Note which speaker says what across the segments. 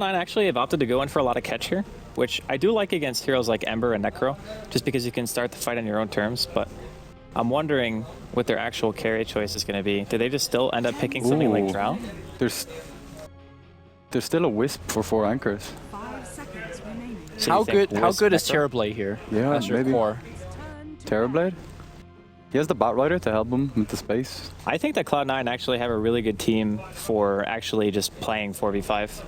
Speaker 1: Cloud9 actually have opted to go in for a lot of catch here, which I do like against heroes like Ember and Necro, just because you can start the fight on your own terms, but I'm wondering what their actual carry choice is going to be. Do they just still end up picking something like Drow?
Speaker 2: There's still a Wisp for 4 anchors.
Speaker 1: So
Speaker 3: how good is
Speaker 1: Necro?
Speaker 3: Terrorblade here?
Speaker 2: Yeah,
Speaker 3: as your
Speaker 2: maybe.
Speaker 3: core?
Speaker 2: Terrorblade? He has the Batrider to help him with the space.
Speaker 1: I think that Cloud9 actually have a really good team for actually just playing 4v5.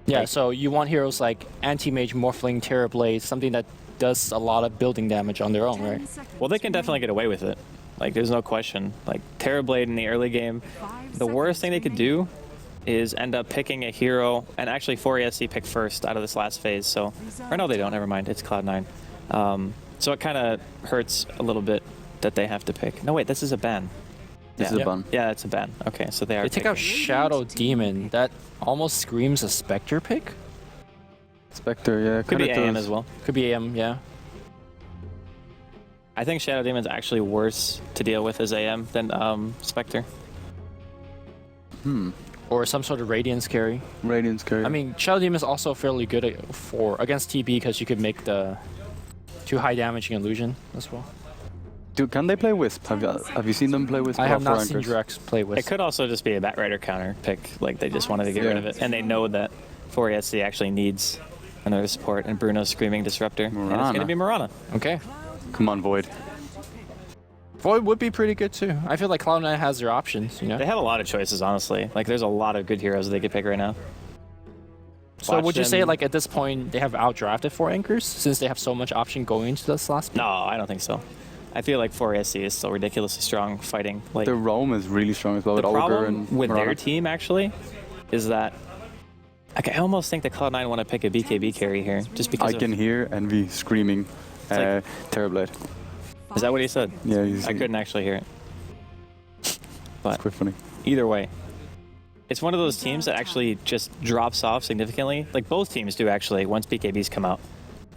Speaker 3: Yeah, so you want heroes like Anti-Mage, Morphling, Terrorblade, something that does a lot of building damage on their own, right?
Speaker 1: Well, they can definitely get away with it. Like, there's no question. Like, Terrorblade in the early game, the worst thing they could do is end up picking a hero, and actually 4ESC pick first out of this last phase, so... Or no, they don't, never mind, it's Cloud9. So it kind of hurts a little bit that they have to pick. No, wait, this is a ban.
Speaker 2: This is a ban.
Speaker 1: Yeah, it's a ban. Okay, so they are
Speaker 3: They take out Shadow Demon. That almost screams a Spectre pick?
Speaker 2: Spectre, yeah.
Speaker 1: Could be AM as well.
Speaker 3: Could be AM, yeah.
Speaker 1: I think Shadow Demon's actually worse to deal with as AM than Spectre.
Speaker 3: Or some sort of Radiance carry.
Speaker 2: Radiance carry.
Speaker 3: I mean, Shadow Demon is also fairly good against TB because you could make the 2 high damaging illusion as well.
Speaker 2: Dude, can they play Wisp? Have you seen them play Wisp?
Speaker 3: I have not
Speaker 2: anchors?
Speaker 3: seen Jerax play Wisp.
Speaker 1: It could also just be a Batrider counter pick, like they just wanted to get rid of it. And they know that 4ESC actually needs another support, and Bruno's screaming Disruptor. And it's going to be Mirana.
Speaker 3: Okay.
Speaker 2: Come on, Void.
Speaker 3: Void would be pretty good too. I feel like Cloud9 has their options, you know?
Speaker 1: They have a lot of choices, honestly. Like, there's a lot of good heroes they could pick right now.
Speaker 3: So would you say, like, at this point, they have outdrafted 4 anchors, since they have so much option going into this last pick?
Speaker 1: No, I don't think so. I feel like 4ESC is still ridiculously strong fighting. Like,
Speaker 2: Their roam is really strong as well.
Speaker 1: the
Speaker 2: with Ogre
Speaker 1: problem
Speaker 2: and
Speaker 1: with
Speaker 2: Mirana.
Speaker 1: their team, actually, is that like, I almost think that Cloud9 want to pick a BKB carry here, just because
Speaker 2: I can hear Envy screaming
Speaker 1: like-
Speaker 2: Terrorblade.
Speaker 1: Is that what he said?
Speaker 2: Yeah, he's
Speaker 1: I couldn't actually hear it. But
Speaker 2: quite funny.
Speaker 1: either way, it's one of those teams that actually just drops off significantly. Like, both teams do, actually, once BKBs come out.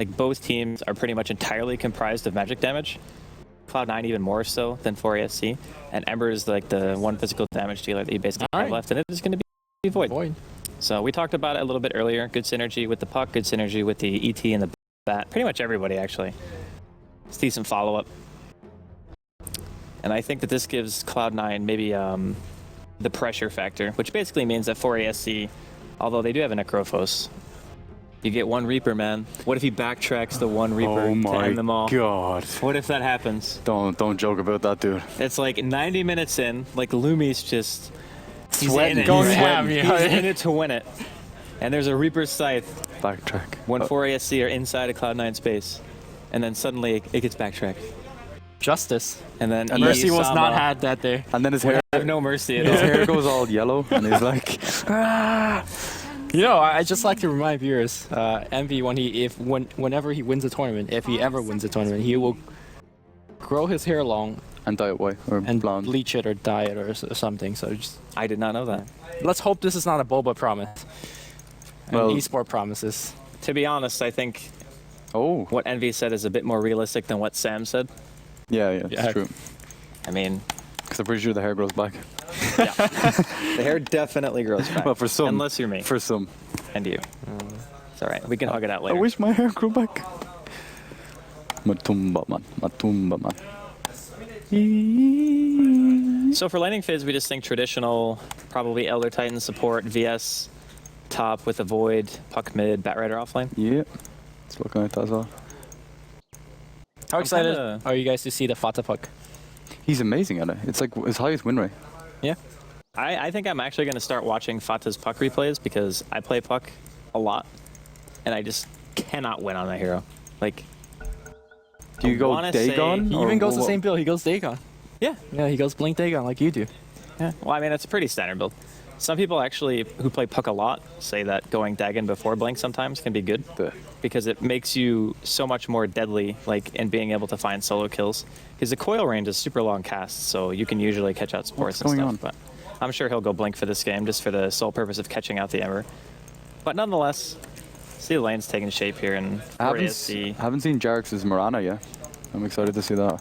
Speaker 1: Like, both teams are pretty much entirely comprised of magic damage. Cloud9 even more so than 4ESC. And Ember is like the one physical damage dealer that you basically have left, and it is going to be Void. So we talked about it a little bit earlier. Good synergy with the puck, good synergy with the ET and the bat. Pretty much everybody, actually. See some follow-up. And I think that this gives Cloud9 maybe the pressure factor, which basically means that 4ESC, although they do have a Necrophos, you get one Reaper, man. What if he backtracks the one Reaper to end them all?
Speaker 2: Oh my god.
Speaker 1: What if that happens?
Speaker 2: Don't joke about that, dude.
Speaker 1: It's like 90 minutes in, like Lumi's just
Speaker 3: Sweating. Going ham,
Speaker 1: He's in it to win it. And there's a Reaper's Scythe
Speaker 2: Backtrack.
Speaker 1: when 4ESC are inside of Cloud9 space. And then suddenly it gets backtracked.
Speaker 3: Justice.
Speaker 1: And then
Speaker 3: Mercy was
Speaker 1: Sama
Speaker 3: not had that day.
Speaker 2: And then his hair,
Speaker 1: have no mercy at
Speaker 2: his
Speaker 1: all.
Speaker 2: hair goes all yellow, and he's like,
Speaker 3: You know, I just like to remind viewers, Envy, whenever he wins a tournament, if he ever wins a tournament, he will grow his hair long
Speaker 2: and dye it white or
Speaker 3: and
Speaker 2: blonde.
Speaker 3: bleach it or dye it or something. So just
Speaker 1: I did not know that.
Speaker 3: let's hope this is not a Boba promise.
Speaker 2: Well-
Speaker 3: And esport promises.
Speaker 1: To be honest, I think
Speaker 2: Oh,
Speaker 1: what Envy said is a bit more realistic than what Sam said.
Speaker 2: yeah,
Speaker 3: Yeah.
Speaker 2: it's true.
Speaker 1: I mean,
Speaker 2: Because I'm pretty sure the hair grows back.
Speaker 1: the hair definitely grows back.
Speaker 2: Well, for some.
Speaker 1: Unless you're me.
Speaker 2: For some.
Speaker 1: And you. It's alright. We can hug it out
Speaker 2: I
Speaker 1: later.
Speaker 2: wish my hair grew back. MATUMBAMAN. MATUMBAMAN.
Speaker 1: So for laning phase, we just think traditional, probably Elder Titan support, VS top with a Void, puck mid, Batrider offlane.
Speaker 2: Yeah. It's looking like that as well.
Speaker 3: How excited
Speaker 1: kinda-
Speaker 3: are you guys to see the Fata puck?
Speaker 2: He's amazing at it. It's like his highest win rate.
Speaker 1: Yeah. I think I'm actually going to start watching Fata's puck replays because I play puck a lot, and I just cannot win on that hero. Like,
Speaker 2: Do you
Speaker 1: I
Speaker 2: go
Speaker 1: wanna say
Speaker 2: Dagon?
Speaker 3: He
Speaker 2: or
Speaker 3: even goes the
Speaker 2: what?
Speaker 3: same build. He goes Dagon.
Speaker 1: yeah.
Speaker 3: Yeah, he goes Blink Dagon like you do.
Speaker 1: Yeah. Well, I mean, it's a pretty standard build. Some people actually who play puck a lot say that going Dagon before Blink sometimes can be good because it makes you so much more deadly, like in being able to find solo kills. Because the coil range is super long cast, so you can usually catch out supports and
Speaker 2: What's going
Speaker 1: stuff.
Speaker 2: on?
Speaker 1: But I'm sure he'll go Blink for this game just for the sole purpose of catching out the Ember. But nonetheless, see the lane's taking shape here and
Speaker 2: I
Speaker 1: ASC.
Speaker 2: haven't seen Jerax's Mirana yet. I'm excited to see that.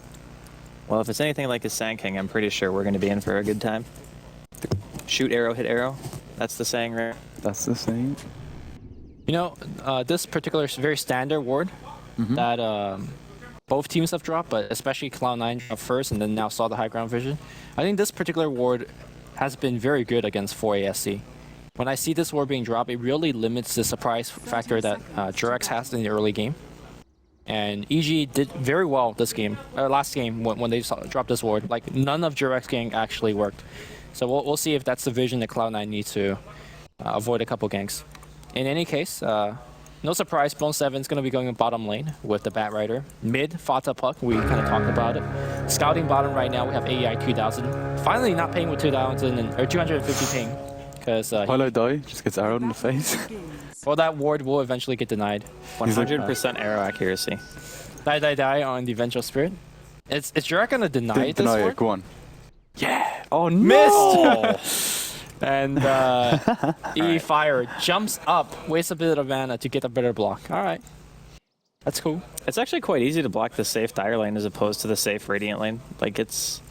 Speaker 1: Well, if it's anything like his Sand King, I'm pretty sure we're going to be in for a good time. Shoot arrow, hit arrow. That's the saying, right?
Speaker 2: That's the same.
Speaker 3: You know, this particular very standard ward that both teams have dropped, but especially Cloud9 dropped first and then now saw the high ground vision. I think this particular ward has been very good against 4ASC. When I see this ward being dropped, it really limits the surprise factor that Jerax has in the early game. And EG did very well this game, last game when they dropped this ward. Like none of Jerax gang actually worked. So we'll see if that's the vision that Cloud9 needs to avoid a couple ganks. In any case, no surprise, Bone 7 is going to be going in bottom lane with the Bat Rider. Mid, Fata Puck, we kind of talked about it. Scouting bottom right now, we have AEI 2000. Finally not paying with 2000 or 250 ping. Because
Speaker 2: While I die, just gets arrowed in the face.
Speaker 3: well, that ward will eventually get denied.
Speaker 1: 100% arrow accuracy.
Speaker 3: Die on the Vengeful Spirit. Is Jerax going to deny this
Speaker 2: Deny
Speaker 3: ward?
Speaker 2: it, go on.
Speaker 3: Yeah!
Speaker 2: Oh, no!
Speaker 3: Missed! And E Fire jumps up, wastes a bit of mana to get a better block. Alright. That's cool.
Speaker 1: It's actually quite easy to block the safe Dire lane as opposed to the safe Radiant lane. Like it's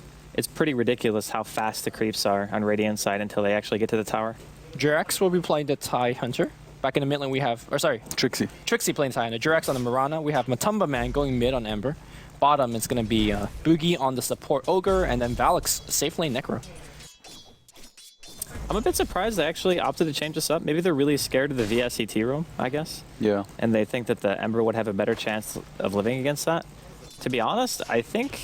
Speaker 1: pretty ridiculous how fast the creeps are on Radiant side until they actually get to the tower.
Speaker 3: Jerax will be playing the TIE Hunter. Back in the mid lane we have,
Speaker 2: Trixi.
Speaker 3: Trixi playing TIE Hunter. Jerax on the Mirana. We have MATUMBAMAN going mid on Ember. Bottom is going to be Buugi on the support Ogre, and then Vaalix safe lane Necro.
Speaker 1: I'm a bit surprised they actually opted to change this up. Maybe they're really scared of the VSCT room, I guess.
Speaker 2: Yeah.
Speaker 1: And they think that the Ember would have a better chance of living against that. To be honest, I think,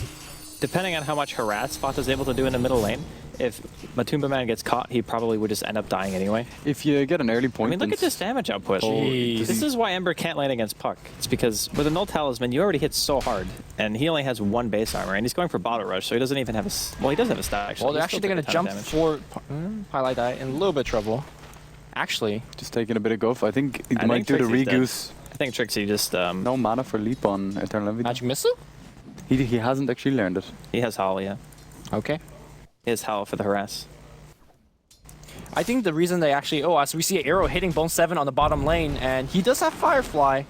Speaker 1: depending on how much harass Fata is able to do in the middle lane, if MATUMBAMAN gets caught, he probably would just end up dying anyway.
Speaker 2: If you get an early
Speaker 1: I
Speaker 2: point...
Speaker 1: mean, look at this damage output.
Speaker 3: Jeez.
Speaker 1: This is why Ember can't lane against Puck. It's because with a null talisman, you already hit so hard, and he only has 1 base armor, and he's going for bottle rush, so he doesn't even have a... Well, he does have a stack, actually.
Speaker 3: Well, they're
Speaker 1: He
Speaker 3: actually
Speaker 1: still
Speaker 3: going
Speaker 1: took
Speaker 3: to
Speaker 1: a ton
Speaker 3: jump
Speaker 1: of damage.
Speaker 3: for Highlight Die in a little bit of trouble. Actually,
Speaker 2: Just taking a bit of guff. I think he
Speaker 1: I
Speaker 2: might
Speaker 1: think
Speaker 2: do the
Speaker 1: Trixi's dead.
Speaker 2: regoose.
Speaker 1: I think Trixi just...
Speaker 2: No mana for leap on Eternal Envy.
Speaker 3: Magic Missile?
Speaker 2: He hasn't actually learned it.
Speaker 1: He has Howl, yeah.
Speaker 3: Okay.
Speaker 1: He has Howl for the harass.
Speaker 3: I think the reason they actually... Oh, as we see Arrow hitting Bone 7 on the bottom lane, and he does have Firefly.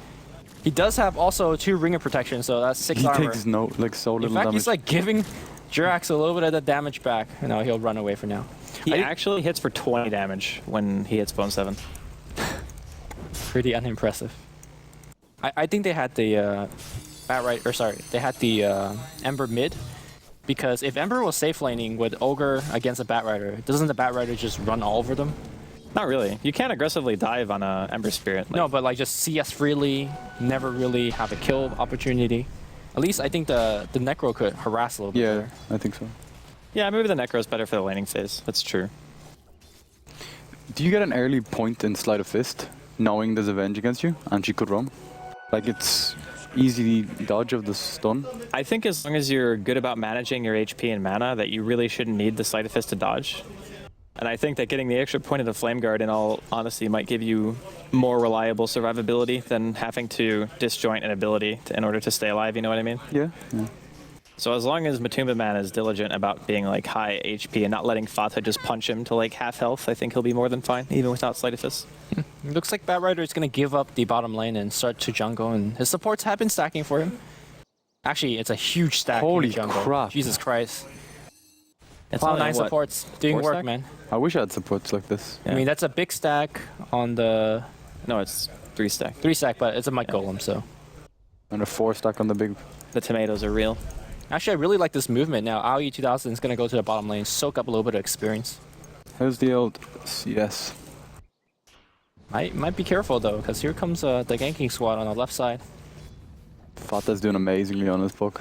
Speaker 3: He does have also 2 Ringer protection, so that's 6
Speaker 2: He
Speaker 3: armor.
Speaker 2: takes so
Speaker 3: In
Speaker 2: little
Speaker 3: fact,
Speaker 2: damage.
Speaker 3: he's like giving Jerax a little bit of the damage back. No, he'll run away for now.
Speaker 1: He actually hits for 20 damage when he hits Bone 7.
Speaker 3: Pretty unimpressive. I think they had the they had the Ember mid, because if Ember was safe laning with Ogre against a Bat Rider, doesn't the Bat Rider just run all over them?
Speaker 1: Not really. You can't aggressively dive on a Ember Spirit.
Speaker 3: No, but like just CS freely, never really have a kill opportunity. At least I think the Necro could harass a little bit
Speaker 2: Yeah,
Speaker 3: better.
Speaker 2: I think so.
Speaker 1: Yeah, maybe the Necro's better for the laning phase. That's true.
Speaker 2: Do you get an early point in Sleight of Fist, knowing there's a Venge against you, and she could roam? Like, it's easy dodge of the stun.
Speaker 1: I think as long as you're good about managing your HP and mana, that you really shouldn't need the Sleight of Fist to dodge. And I think that getting the extra point of the Flame Guard, in all honesty, might give you more reliable survivability than having to disjoint an ability in order to stay alive, you know what I mean?
Speaker 2: Yeah.
Speaker 1: So as long as MATUMBAMAN is diligent about being like high HP and not letting Fata just punch him to like half health, I think he'll be more than fine, even without Sleight of Fist.
Speaker 3: It looks like Bat Rider is going to give up the bottom lane and start to jungle, and his supports have been stacking for him. Actually, it's a huge stack.
Speaker 2: Holy
Speaker 3: in the jungle.
Speaker 2: crap.
Speaker 3: Jesus Christ.
Speaker 1: It's
Speaker 3: Cloud9
Speaker 1: only, what,
Speaker 3: supports doing
Speaker 1: 4
Speaker 3: work,
Speaker 1: stack?
Speaker 3: man.
Speaker 2: I wish I had supports like this.
Speaker 1: Yeah.
Speaker 3: I mean, that's a big stack on the
Speaker 1: No, it's 3 stack.
Speaker 3: 3 stack, but it's a Might Golem, so.
Speaker 2: And a 4 stack on the big...
Speaker 1: The tomatoes are real.
Speaker 3: Actually, I really like this movement now. AOE 2000 is going to go to the bottom lane, soak up a little bit of experience.
Speaker 2: How's the old CS?
Speaker 3: Might be careful, though, because here comes the ganking squad on the left side.
Speaker 2: Fata's doing amazingly on this book.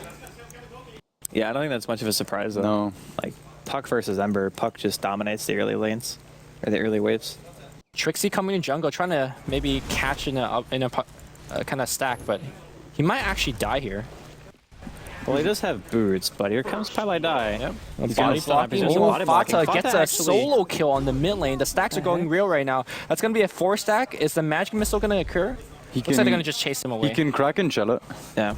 Speaker 1: Yeah, I don't think that's much of a surprise though.
Speaker 2: No.
Speaker 1: Like Puck versus Ember, Puck just dominates the early lanes or the early waves.
Speaker 3: Trixi coming in jungle, trying to maybe catch in a kind of stack, but he might actually die here.
Speaker 1: Well, he does have boots, but here comes Pele Die. Yep.
Speaker 3: Body
Speaker 1: gonna stun up. He's
Speaker 3: blocking.
Speaker 1: just
Speaker 3: Oh,
Speaker 1: body blocking.
Speaker 3: Fata gets a
Speaker 1: actually-
Speaker 3: solo kill on the mid lane. The stacks are going real right now. That's going to be a 4 stack. Is the magic missile going to occur? Looks like they're going to just chase him away.
Speaker 2: He can crack and shell it.
Speaker 1: Yeah.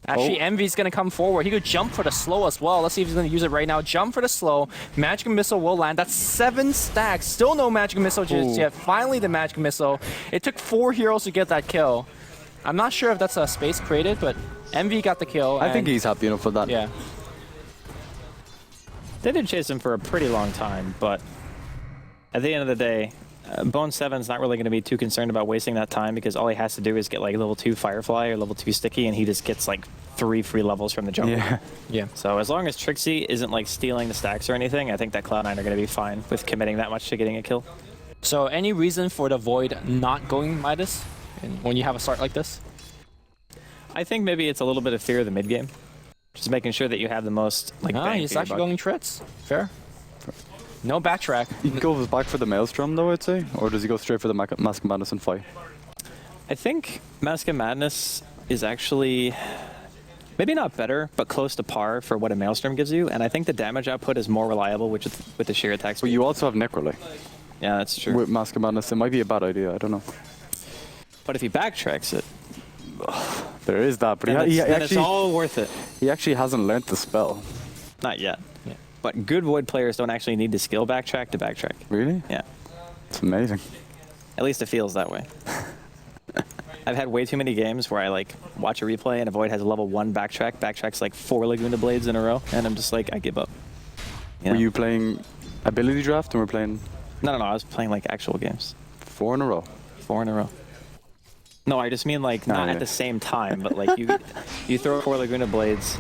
Speaker 3: Actually, Envy's going to come forward. He could jump for the slow as well. Let's see if he's going to use it right now. Jump for the slow. Magic Missile will land. That's 7 stacks. Still no Magic Missile just yet. Finally, the Magic Missile. It took 4 heroes to get that kill. I'm not sure if that's a space created, but Envy got the kill.
Speaker 2: I think he's happy enough for that.
Speaker 3: Yeah.
Speaker 1: They did chase him for a pretty long time, but at the end of the day, Bone 7's not really going to be too concerned about wasting that time because all he has to do is get like level 2 Firefly or level 2 Sticky, and he just gets like 3 free levels from the jungle.
Speaker 2: Yeah.
Speaker 3: Yeah.
Speaker 1: So as long as Trixi isn't like stealing the stacks or anything, I think that Cloud9 are going to be fine with committing that much to getting a kill.
Speaker 3: So any reason for the Void not going Midas when you have a start like this?
Speaker 1: I think maybe it's a little bit of fear of the mid game, just making sure that you have the most like. Bang
Speaker 3: He's
Speaker 1: for your
Speaker 3: actually
Speaker 1: buck.
Speaker 3: going Treads. Fair. No backtrack.
Speaker 2: He goes back for the Maelstrom though, I'd say, or does he go straight for the Mask of Madness and fight?
Speaker 1: I think Mask of Madness is actually maybe not better, but close to par for what a Maelstrom gives you, and I think the damage output is more reliable with the sheer attack speed.
Speaker 2: But you also have Necrolite.
Speaker 1: Yeah, that's true.
Speaker 2: With Mask of Madness, it might be a bad idea. I don't know.
Speaker 1: But if he backtracks it,
Speaker 2: There is that, but
Speaker 1: then,
Speaker 2: he
Speaker 1: then it's
Speaker 2: actually
Speaker 1: all worth it.
Speaker 2: he actually hasn't learnt the spell.
Speaker 1: Not yet.
Speaker 3: Yeah.
Speaker 1: But good Void players don't actually need to skill backtrack to backtrack.
Speaker 2: Really?
Speaker 1: Yeah.
Speaker 2: It's amazing.
Speaker 1: At least it feels that way. I've had way too many games where I like watch a replay and a Void has a level 1 backtracks like 4 Laguna Blades in a row, and I'm just like, I give up.
Speaker 2: Were you playing ability draft and we're playing
Speaker 1: No, I was playing like actual games.
Speaker 2: 4 in a row?
Speaker 1: 4 in a row. No, I just mean like not
Speaker 2: yeah.
Speaker 1: at the same time, but like you throw 4 Laguna Blades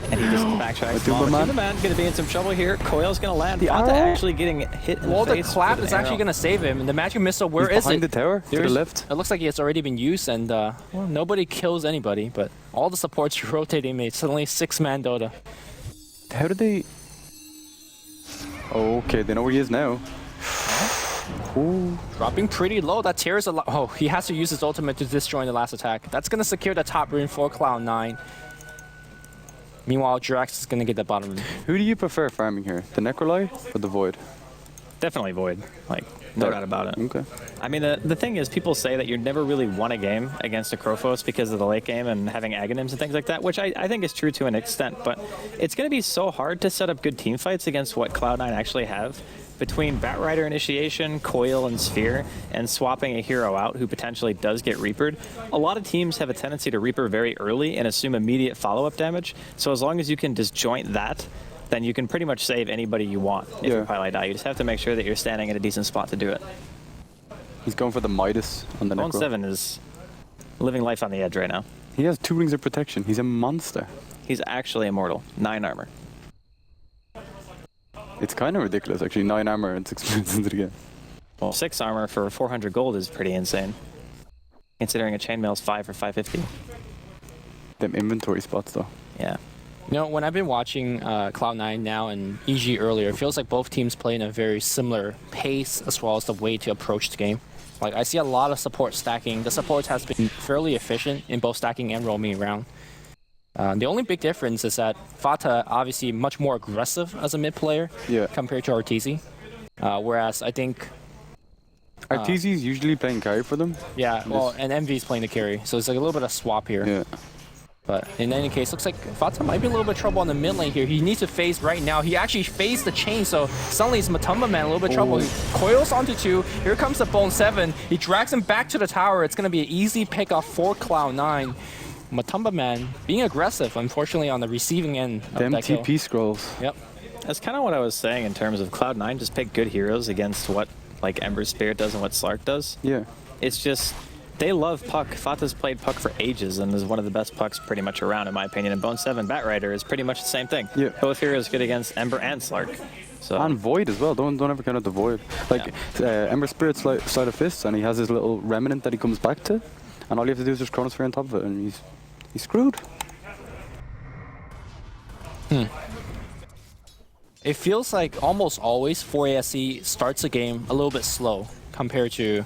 Speaker 1: and he just backtracks.
Speaker 2: MATUMBAMAN
Speaker 1: Gonna be in some trouble here. Coil's gonna land. Fata actually getting hit in
Speaker 3: Well,
Speaker 1: the
Speaker 3: the
Speaker 1: face.
Speaker 3: clap
Speaker 1: with
Speaker 3: is
Speaker 1: an
Speaker 3: actually
Speaker 1: arrow.
Speaker 3: going to save him. And the magic missile, where
Speaker 2: He's
Speaker 3: is
Speaker 2: behind
Speaker 3: it?
Speaker 2: the tower, to the
Speaker 3: There's-
Speaker 2: left.
Speaker 3: It looks like it's already been used, and well, nobody kills anybody, but all the supports rotating mates. Suddenly 6-man Dota.
Speaker 2: How did they... Okay, they know where he is now. Ooh.
Speaker 3: Dropping pretty low. That tears a lot. Oh, he has to use his ultimate to disjoin the last attack. That's going to secure the top rune for Cloud9. Meanwhile, Jerax is going to get the bottom rune.
Speaker 2: Who do you prefer farming here? The Necrolite or the Void?
Speaker 1: Definitely Void. Like, no
Speaker 2: Yeah.
Speaker 1: doubt about it.
Speaker 2: Okay.
Speaker 1: I mean, the thing is, people say that you never really won a game against a Crowphos because of the late game and having Aghanims and things like that, which I think is true to an extent, but it's going to be so hard to set up good team fights against what Cloud9 actually have. Between Batrider Initiation, Coil, and Sphere, and swapping a hero out who potentially does get Reapered, a lot of teams have a tendency to Reaper very early and assume immediate follow-up damage, so as long as you can disjoint that, then you can pretty much save anybody you want if you pile die. You just have to make sure that you're standing at a decent spot to do it.
Speaker 2: He's going for the Midas on the
Speaker 1: Bone
Speaker 2: Necro.
Speaker 1: 7 is living life on the edge right now.
Speaker 2: He has 2 rings of protection. He's a monster.
Speaker 1: He's actually immortal. 9 armor.
Speaker 2: It's kind of ridiculous, actually. 9 armor and 6 minutes into the game.
Speaker 1: Well, 6 armor for 400 gold is pretty insane, considering a chainmail's 5 for 550.
Speaker 2: Them inventory spots, though.
Speaker 1: Yeah.
Speaker 3: You know, when I've been watching Cloud9 now and EG earlier, it feels like both teams play in a very similar pace as well as the way to approach the game. Like, I see a lot of support stacking. The support has been fairly efficient in both stacking and roaming around. The only big difference is that Fata obviously much more aggressive as a mid player compared to Arteezy. Whereas I think
Speaker 2: Arteezy's usually playing carry for them.
Speaker 3: yeah, well, and MV's playing the carry, so it's like a little bit of swap here.
Speaker 2: Yeah.
Speaker 3: But in any case, looks like Fata might be a little bit of trouble on the mid lane here. He needs to phase right now. He actually phased the chain, so suddenly it's MATUMBAMAN a little bit of trouble. He coils onto 2. Here comes the Bone 7. He drags him back to the tower. It's going to be an easy pickoff for Cloud9. MATUMBAMAN being aggressive, unfortunately, on the receiving end of
Speaker 2: Them
Speaker 3: that kill.
Speaker 2: TP scrolls.
Speaker 3: Yep.
Speaker 1: That's kind of what I was saying in terms of Cloud9. Just pick good heroes against what like Ember Spirit does and what Slark does.
Speaker 2: Yeah.
Speaker 1: It's just, they love Puck. Fata's played Puck for ages and is one of the best Pucks pretty much around, in my opinion. And Bone 7 Batrider is pretty much the same thing.
Speaker 2: Yeah.
Speaker 1: Both heroes good against Ember and Slark. So
Speaker 2: And Void as well. Don't ever count out the Void. Like, Ember Spirit's Sleight of Fist, and he has his little remnant that he comes back to. And all you have to do is just Chronosphere on top of it, and he's screwed.
Speaker 3: It feels like almost always 4ASC starts a game a little bit slow compared to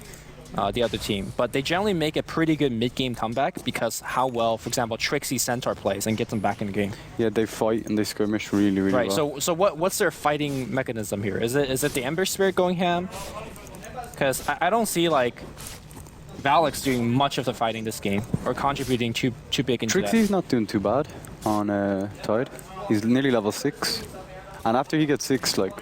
Speaker 3: the other team, but they generally make a pretty good mid-game comeback because how well, for example, Trixi Centaur plays and gets them back in the game.
Speaker 2: Yeah, they fight and they skirmish really, really
Speaker 3: Right.
Speaker 2: well.
Speaker 3: So what's their fighting mechanism here? Is it the Ember Spirit going ham? Because I don't see like Vaalix doing much of the fighting this game or contributing too big into that.
Speaker 2: Trixi's not doing too bad on Tide. He's nearly level 6. And after he gets 6, like,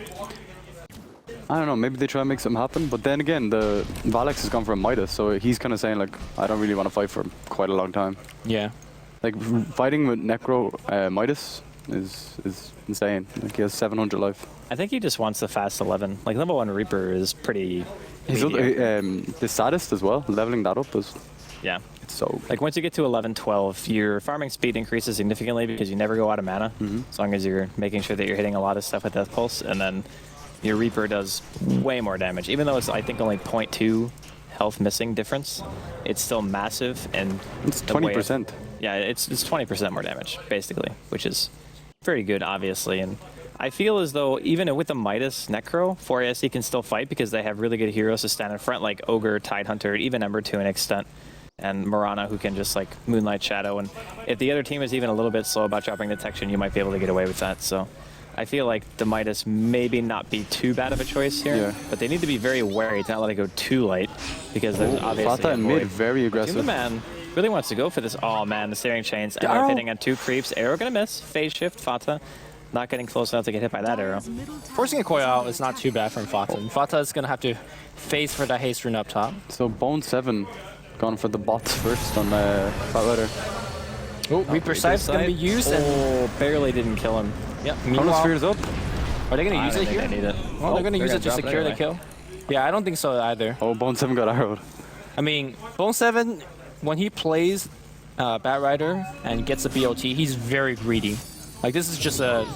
Speaker 2: I don't know, maybe they try and make something happen. But then again, the Vaalix has gone for a Midas, so he's kind of saying, like, I don't really want to fight for quite a long time.
Speaker 3: Yeah.
Speaker 2: Like, fighting with Necro Midas is insane. Like he has 700 life.
Speaker 1: I think he just wants the fast 11. Like level 1 Reaper is pretty.
Speaker 2: He's the saddest as well. Leveling that up is
Speaker 1: Yeah.
Speaker 2: it's so
Speaker 1: Like once you get to 11, 12, your farming speed increases significantly because you never go out of mana, as long as you're making sure that you're hitting a lot of stuff with Death Pulse, and then your Reaper does way more damage. Even though it's, I think, only 0.2 health missing difference, it's still massive, and
Speaker 2: it's
Speaker 1: the way
Speaker 2: 20%.
Speaker 1: yeah, it's 20% more damage, basically, which is very good, obviously. And I feel as though even with the Midas Necro, 4ASE can still fight because they have really good heroes to stand in front, like Ogre, Tidehunter, even Ember to an extent, and Mirana, who can just like Moonlight Shadow. And if the other team is even a little bit slow about dropping detection, you might be able to get away with that. So I feel like the Midas maybe not be too bad of a choice here,
Speaker 2: Yeah.
Speaker 1: but they need to be very wary to not let it go too late, because there's obviously
Speaker 2: Fata
Speaker 1: a
Speaker 2: in
Speaker 1: void.
Speaker 2: mid, very aggressive.
Speaker 1: Man really wants to go for this. Oh man, the Searing Chains. Ember
Speaker 3: Arrow.
Speaker 1: hitting on 2 creeps. Arrow gonna miss. Phase shift. Fata not getting close enough to get hit by that arrow.
Speaker 3: Forcing a coil out is not too bad from Fata. And Fata is going to have to face for that haste rune up top.
Speaker 2: So Bone 7 gone for the bots first on Fat Rider.
Speaker 3: Oh, Reaper Scythe's going to be used. And
Speaker 1: Barely didn't kill him.
Speaker 3: yep,
Speaker 2: Chronosphere's up.
Speaker 3: are they going to use it
Speaker 1: I
Speaker 3: here?
Speaker 1: think they need it.
Speaker 3: Well, they're going to use
Speaker 1: gonna
Speaker 3: it to
Speaker 1: drop
Speaker 3: secure the
Speaker 1: anyway.
Speaker 3: kill. Yeah, I don't think so either.
Speaker 2: Oh, Bone 7 got arrowed.
Speaker 3: I mean, Bone 7, when he plays Bat Rider and gets the BOT, he's very greedy. Like, this is just a...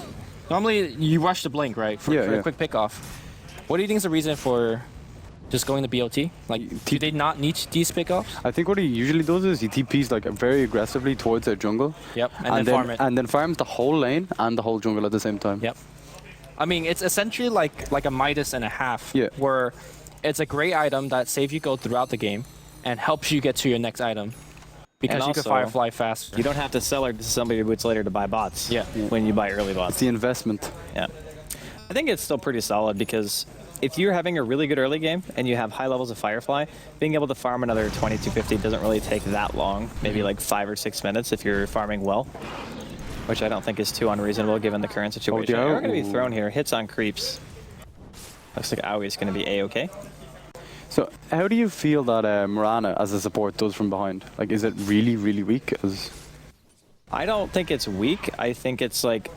Speaker 3: Normally, you rush the blink, right? For a quick pick-off. What do you think is the reason for just going to BOT? Like, do they not need these pick-offs?
Speaker 2: I think what he usually does is he TPs like very aggressively towards their jungle.
Speaker 3: Yep, and then farm it.
Speaker 2: And then farms the whole lane and the whole jungle at the same time.
Speaker 3: Yep. I mean, it's essentially like a Midas and a half,
Speaker 2: Yeah.
Speaker 3: where it's a great item that saves you gold throughout the game and helps you get to your next item. Because
Speaker 1: And
Speaker 3: you can
Speaker 1: also,
Speaker 3: Firefly faster.
Speaker 1: You don't have to sell it to somebody boots later to buy bots.
Speaker 3: Yeah.
Speaker 1: When you buy early
Speaker 2: It's
Speaker 1: bots.
Speaker 2: the investment.
Speaker 1: Yeah. I think it's still pretty solid because if you're having a really good early game and you have high levels of Firefly, being able to farm another 2250 doesn't really take that long. Maybe like 5 or 6 minutes if you're farming well, which I don't think is too unreasonable given the current situation.
Speaker 2: yeah.
Speaker 1: We're going to be thrown here. Hits on creeps. Looks like Aui's going to be A-okay.
Speaker 2: So how do you feel that Mirana as a support does from behind? Like, is it really, really weak?
Speaker 1: I don't think it's weak. I think it's like,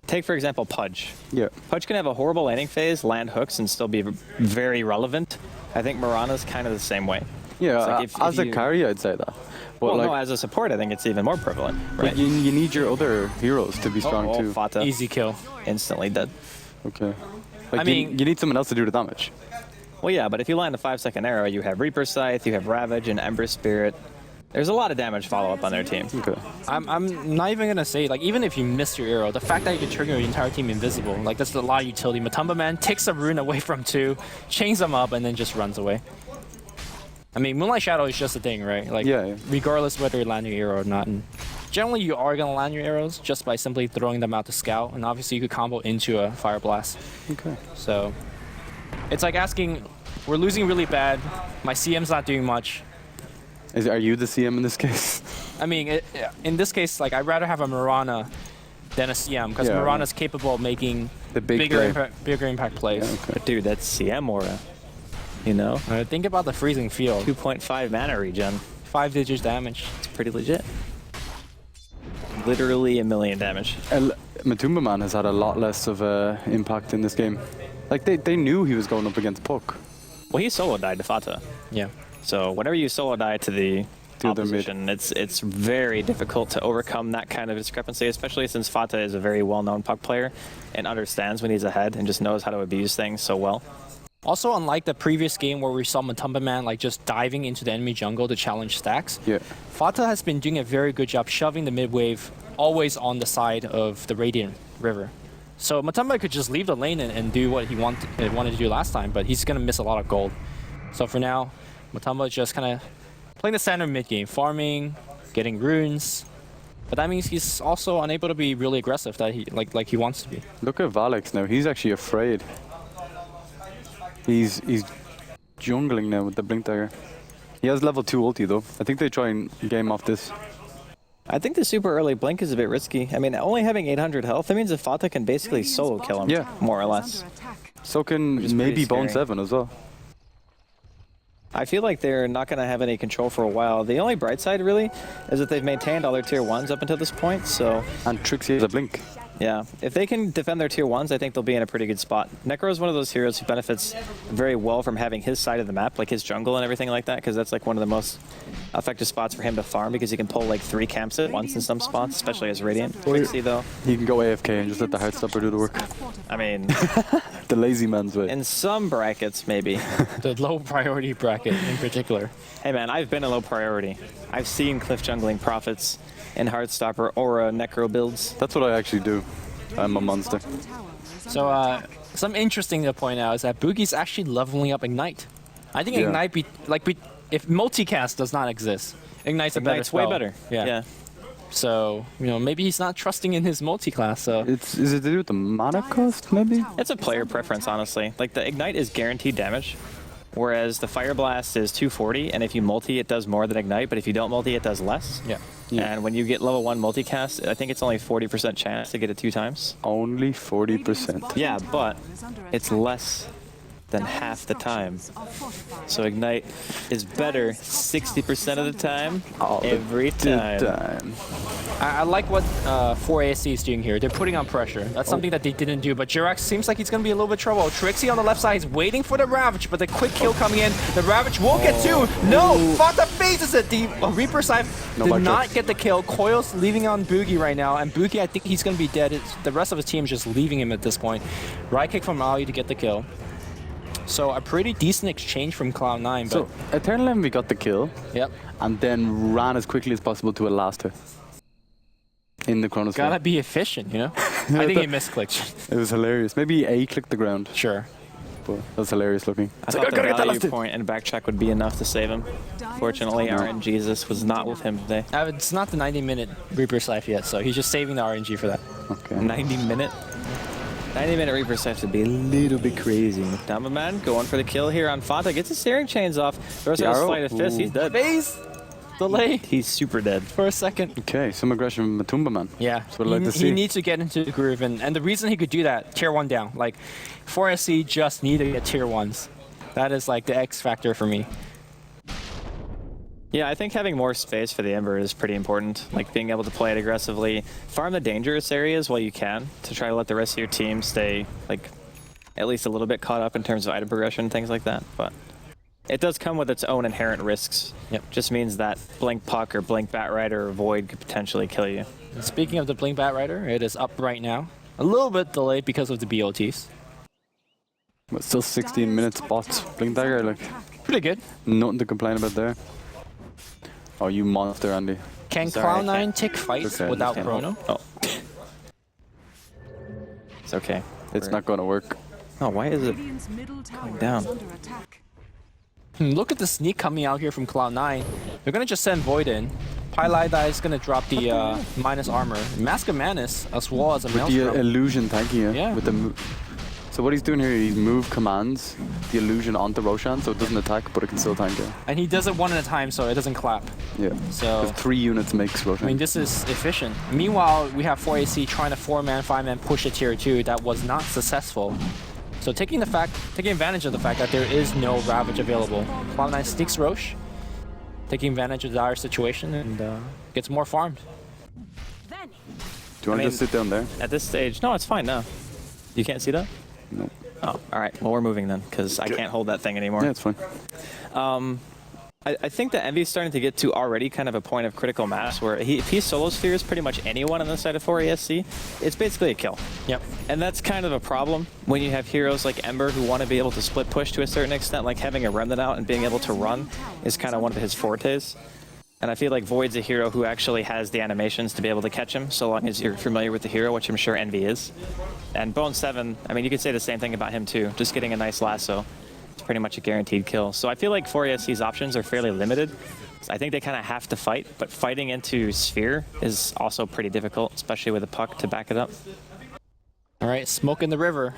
Speaker 1: take for example Pudge.
Speaker 2: Yeah.
Speaker 1: Pudge can have a horrible laning phase, land hooks, and still be very relevant. I think Mirana's kind of the same way.
Speaker 2: Yeah,
Speaker 1: It's like if
Speaker 2: as a
Speaker 1: you-
Speaker 2: carry, I'd say that. But
Speaker 1: Well,
Speaker 2: like,
Speaker 1: no, as a support, I think it's even more prevalent. Right?
Speaker 2: but you need your other heroes to be strong too.
Speaker 1: Fata
Speaker 3: Easy kill.
Speaker 1: instantly dead.
Speaker 2: Okay. Like,
Speaker 3: I mean-
Speaker 2: you need someone else to do the damage.
Speaker 1: Well, yeah, but if you land a 5-second arrow, you have Reaper Scythe, you have Ravage and Ember Spirit. There's a lot of damage follow-up on their team.
Speaker 2: Okay.
Speaker 3: I'm not even gonna say, like, even if you miss your arrow, the fact that you can turn your entire team invisible, like, that's a lot of utility. MATUMBAMAN takes a rune away from 2, chains them up, and then just runs away. I mean, Moonlight Shadow is just a thing, right? Like,
Speaker 2: Yeah.
Speaker 3: regardless whether you land your arrow or not. And generally, you are gonna land your arrows just by simply throwing them out to scout, and obviously you could combo into a Fire Blast.
Speaker 2: Okay.
Speaker 3: So, it's like asking, we're losing really bad, my CM's not doing much.
Speaker 2: Are you the CM in this case?
Speaker 3: I mean, in this case, like, I'd rather have a Mirana than a CM, because
Speaker 2: Yeah,
Speaker 3: Mirana's capable of making
Speaker 2: The big
Speaker 3: bigger,
Speaker 2: play.
Speaker 3: bigger impact plays.
Speaker 2: Yeah, okay.
Speaker 1: But dude, that's CM aura. You know?
Speaker 3: Think about the freezing field.
Speaker 1: 2.5 mana regen.
Speaker 3: 5 digits damage.
Speaker 1: It's pretty legit. Literally a million damage.
Speaker 2: MATUMBAMAN has had a lot less of impact in this game. Like, they knew he was going up against Puck.
Speaker 1: Well, he solo died to Fata.
Speaker 3: Yeah.
Speaker 1: So whenever you solo die to the
Speaker 2: other mid.
Speaker 1: opposition, it's very difficult to overcome that kind of discrepancy, especially since Fata is a very well-known puck player and understands when he's ahead and just knows how to abuse things so well.
Speaker 3: Also, unlike the previous game where we saw MATUMBAMAN like just diving into the enemy jungle to challenge stacks,
Speaker 2: Yeah.
Speaker 3: Fata has been doing a very good job shoving the mid wave always on the side of the Radiant River. So MATUMBA could just leave the lane and do what he wanted to do last time, but he's going to miss a lot of gold. So for now, MATUMBA is just kind of playing the standard mid game, farming, getting runes. But that means he's also unable to be really aggressive that he like he wants to be.
Speaker 2: Look at Vaalix now. He's actually afraid. He's jungling now with the blink dagger. He has level 2 ulti though. I think they try and game off this.
Speaker 1: I think the super early blink is a bit risky. I mean, only having 800 health, that means that Fata can basically solo kill him,
Speaker 2: Yeah.
Speaker 1: more or less.
Speaker 2: So can
Speaker 1: Which is
Speaker 2: maybe
Speaker 1: pretty
Speaker 2: Bone
Speaker 1: scary.
Speaker 2: 7 as well.
Speaker 1: I feel like they're not going to have any control for a while. The only bright side, really, is that they've maintained all their tier 1s up until this point, so...
Speaker 2: And Trixi has a blink.
Speaker 1: Yeah, if they can defend their tier 1s, I think they'll be in a pretty good spot. Necro is one of those heroes who benefits very well from having his side of the map, like his jungle and everything like that, because that's like one of the most effective spots for him to farm, because he can pull like 3 camps at once in some spots, especially as Radiant. Trixi, though.
Speaker 2: He can go AFK and just let the Heartstopper do the work.
Speaker 1: I mean...
Speaker 2: The lazy man's way.
Speaker 1: In some brackets, maybe.
Speaker 3: The low priority bracket in particular.
Speaker 1: Hey man, I've been a low priority. I've seen cliff jungling profits in Heartstopper or Necro builds.
Speaker 2: That's what I actually do. I'm a monster.
Speaker 3: So, some interesting to point out is that Buugi's actually leveling up Ignite. I think Ignite, if multicast does not exist, Ignite's a better
Speaker 1: Ignite's
Speaker 3: spell.
Speaker 1: way better. Yeah.
Speaker 3: So, you know, maybe he's not trusting in his multiclass. So
Speaker 2: Is it to do with the mana cost, maybe?
Speaker 1: It's a player preference, honestly. Like, the Ignite is guaranteed damage, whereas the Fire Blast is 240, and if you multi, it does more than Ignite, but if you don't multi, it does less.
Speaker 3: yeah.
Speaker 1: And when you get level 1 multicast, I think it's only 40% chance to get it 2 times.
Speaker 2: Only 40%.
Speaker 1: Yeah, but it's less than half the time. So Ignite is better 60% of the time, every time.
Speaker 3: I like what 4ASC is doing here. They're putting on pressure. That's something that they didn't do. But Jerax seems like he's going to be a little bit trouble. Trixi on the left side is waiting for the Ravage, but the quick kill coming in. The Ravage will get 2. No! Fata faces it! The Reaper side did not get the kill. Coil's leaving on Buugi right now, and Buugi, I think he's going to be dead. The rest of his team is just leaving him at this point. Right kick from Ali to get the kill. So a pretty decent exchange from Cloud9. But
Speaker 2: So Eternal Envy got the kill.
Speaker 3: Yep.
Speaker 2: And then ran as quickly as possible to a last hit. In the Chronosphere.
Speaker 3: Gotta be efficient, you know? I think he misclicked.
Speaker 2: It was hilarious. Maybe A clicked the ground.
Speaker 3: Sure.
Speaker 2: But that's hilarious looking.
Speaker 1: I thought the value point and backtrack would be enough to save him. Fortunately, RNGesus was not with him today.
Speaker 3: It's not the 90-minute Reaper's life yet, so he's just saving the RNG for that.
Speaker 2: Okay.
Speaker 1: 90-minute? 90-minute Reaper Scythe would be a little bit crazy. MATUMBAMAN going for the kill here on Fata. Gets his steering chains off. Throws out a sleight of fist. He's dead.
Speaker 3: Phase! Delay.
Speaker 1: He's super dead.
Speaker 3: For a second.
Speaker 2: Okay, some aggression from MATUMBAMAN.
Speaker 3: Yeah.
Speaker 2: That's what I'd like to see.
Speaker 3: He needs to get into the groove, and the reason he could do that, tier 1 down. Like, 4SC just need to get tier 1s. That is like the X factor for me.
Speaker 1: Yeah, I think having more space for the Ember is pretty important. Like being able to play it aggressively, farm the dangerous areas while you can to try to let the rest of your team stay like at least a little bit caught up in terms of item progression and things like that. But it does come with its own inherent risks.
Speaker 3: Yep.
Speaker 1: Just means that Blink Puck or Blink Batrider or Void could potentially kill you.
Speaker 3: And speaking of the Blink Batrider, it is up right now. A little bit delayed because of the BOTs.
Speaker 2: But still 16 minutes bots. Blink Dagger, like,
Speaker 3: Pretty good.
Speaker 2: nothing to complain about there. Oh, you monster, Andy.
Speaker 3: Can
Speaker 1: Sorry,
Speaker 3: Cloud9 take fights
Speaker 2: okay,
Speaker 3: without
Speaker 1: Can't
Speaker 3: Chrono?
Speaker 1: hold- Oh. It's okay.
Speaker 2: It's not going to work.
Speaker 1: Oh, why is it
Speaker 4: going
Speaker 1: down?
Speaker 3: Look at the sneak coming out here from Cloud9. They're going to just send Void in. Pylai is going to drop the minus armor. Mask of Manus as well as a
Speaker 2: With the
Speaker 3: Maelstrom.
Speaker 2: illusion tanking it.
Speaker 3: Yeah.
Speaker 2: With the so what he's doing here, he's move commands the illusion onto Roshan so it doesn't attack, but it can still tank it.
Speaker 3: And he does it one at a time, so it doesn't clap.
Speaker 2: Yeah.
Speaker 3: So,
Speaker 2: Because 3 units makes Roshan.
Speaker 3: I mean, this is efficient. Meanwhile, we have 4AC trying to 4-man, 5-man push a tier 2 that was not successful. So taking advantage of the fact that there is no Ravage available. Cloud9 sneaks Roche, taking advantage of the dire situation and gets more farmed.
Speaker 2: Do you want to just sit down there?
Speaker 1: At this stage, no, it's fine now. You can't see that?
Speaker 2: No.
Speaker 1: Oh, all right. Well, we're moving then, because I can't hold that thing anymore.
Speaker 2: Yeah, it's fine.
Speaker 1: I think that Envy's starting to get to already kind of a point of critical mass where if he solo spheres pretty much anyone on the side of 4ASC, it's basically a kill.
Speaker 3: Yep.
Speaker 1: And that's kind of a problem when you have heroes like Ember who want to be able to split push to a certain extent, like having a Remnant out and being able to run is kind of one of his fortes. And I feel like Void's a hero who actually has the animations to be able to catch him, so long as you're familiar with the hero, which I'm sure Envy is. And Bone 7, I mean, you could say the same thing about him too. Just getting a nice lasso, it's pretty much a guaranteed kill. So I feel like 4ASC's options are fairly limited. I think they kind of have to fight, but fighting into Sphere is also pretty difficult, especially with a puck to back it up.
Speaker 3: All right, smoke in the river.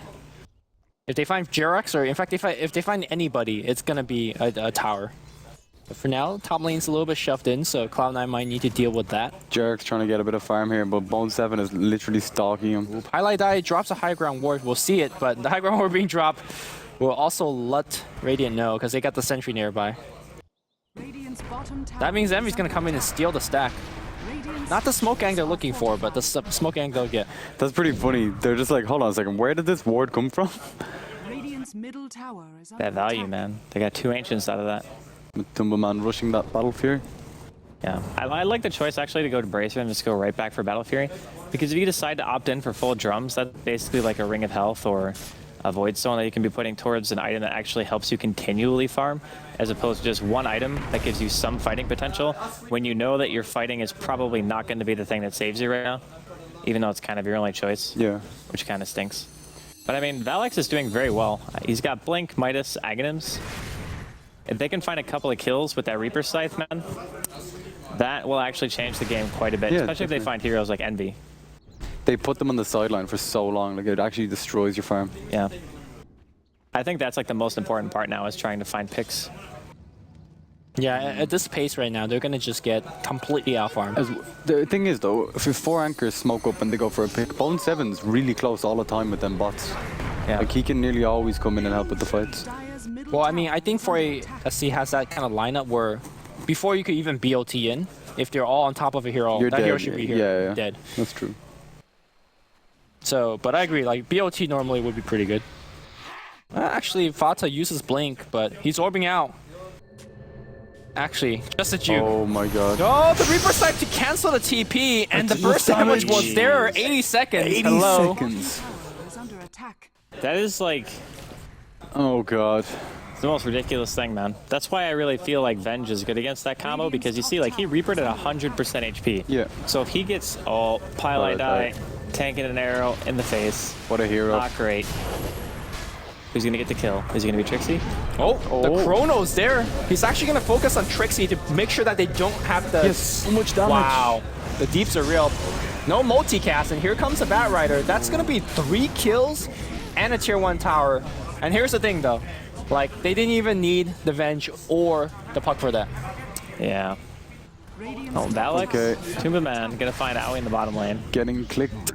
Speaker 3: If they find Jerax, or in fact, if they find anybody, it's going to be a tower. But for now, top lane's a little bit shoved in, so Cloud9 might need to deal with that.
Speaker 2: Jerax trying to get a bit of farm here, but Bone 7 is literally stalking him.
Speaker 3: Highlight Die drops a high ground ward. We'll see it, but the high ground ward being dropped We'll also let Radiant know because they got the sentry nearby. That means Envy's gonna come in and steal the stack. Not the smoke gang they're looking for, but the smoke gang they'll get.
Speaker 2: That's pretty funny. They're just like, hold on a second, where did this ward come from?
Speaker 1: That value, man. They got 2 Ancients out of that.
Speaker 2: MATUMBAMAN rushing that Battle Fury.
Speaker 1: Yeah, I like the choice actually to go to Bracer and just go right back for Battle Fury. Because if you decide to opt in for full drums, that's basically like a Ring of Health or a Void Stone that you can be putting towards an item that actually helps you continually farm, as opposed to just one item that gives you some fighting potential when you know that your fighting is probably not going to be the thing that saves you right now, even though it's kind of your only choice.
Speaker 2: Yeah.
Speaker 1: Which kind of stinks. But I mean, Vaalix is doing very well. He's got Blink, Midas, Aghanims. If they can find a couple of kills with that Reaper Scythe, man, that will actually change the game quite a bit,
Speaker 2: Yeah,
Speaker 1: especially if they find heroes like Envy.
Speaker 2: They put them on the sideline for so long, like it actually destroys your farm.
Speaker 1: Yeah. I think that's like the most important part now is trying to find picks.
Speaker 3: Yeah, at this pace right now, they're gonna just get completely out-farmed.
Speaker 2: The thing is though, if 4 anchors smoke up and they go for a pick, Bone 7's really close all the time with them bots.
Speaker 1: Yeah.
Speaker 2: Like he can nearly always come in and help with the fights.
Speaker 3: Well, I mean, I think for a SC has that kind of lineup where before you could even BOT in, if they're all on top of a hero,
Speaker 2: You're
Speaker 3: that
Speaker 2: dead.
Speaker 3: hero should be here,
Speaker 2: Yeah.
Speaker 3: dead.
Speaker 2: That's true.
Speaker 3: So, but I agree, like BOT normally would be pretty good. Actually, Fata uses Blink, but he's orbing out. Actually, just a juke.
Speaker 2: Oh my god.
Speaker 3: Oh, the Reaper Scythe to cancel the TP, and the burst damage was there. 80 seconds.
Speaker 2: 80
Speaker 3: Hello.
Speaker 2: seconds.
Speaker 1: That is like
Speaker 2: Oh god.
Speaker 1: the most ridiculous thing, man. That's why I really feel like Venge is good against that combo, because you see, like, he Reapered at 100% HP.
Speaker 2: Yeah.
Speaker 1: So if he gets, oh, Pile I Die, tanking an arrow in the face.
Speaker 2: What a hero.
Speaker 1: Not great. Who's gonna get the kill? Is he gonna be Trixi?
Speaker 3: Oh, the Chrono's there. He's actually going to focus on Trixi to make sure that they don't have the...
Speaker 2: Yes, so much damage.
Speaker 3: Wow. The deeps are real. No multicast, and here comes a Bat Rider. That's going to be 3 kills and a tier 1 tower. And here's the thing, though. Like, they didn't even need the Venge or the Puck for that.
Speaker 1: Yeah. Oh, Vaalix,
Speaker 2: Okay.
Speaker 1: MATUMBAMAN, gonna find Aoi in the bottom lane.
Speaker 2: Getting clicked.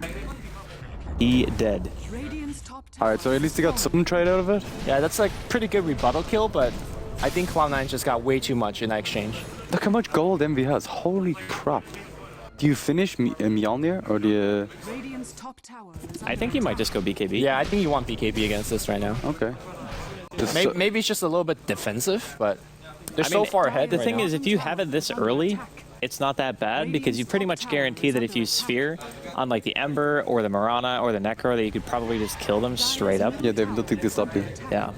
Speaker 1: He dead.
Speaker 2: Alright, so at least he got some trade out of it.
Speaker 3: Yeah, that's like pretty good rebuttal kill, but I think Cloud9 just got way too much in that exchange.
Speaker 2: Look how much gold Envy has. Holy crap. Do you finish Mjolnir or do you...
Speaker 1: I think he might just go BKB.
Speaker 3: Yeah, I think you want BKB against this right now.
Speaker 2: Okay.
Speaker 3: Maybe it's just a little bit defensive, but they're so far ahead.
Speaker 1: The
Speaker 3: right
Speaker 1: thing
Speaker 3: now.
Speaker 1: is, if you have it this early, it's not that bad, because you pretty much guarantee that if you Sphere on like the Ember or the Mirana or the Necro, that you could probably just kill them straight up.
Speaker 2: Yeah, they have nothing to stop you.
Speaker 1: Yeah.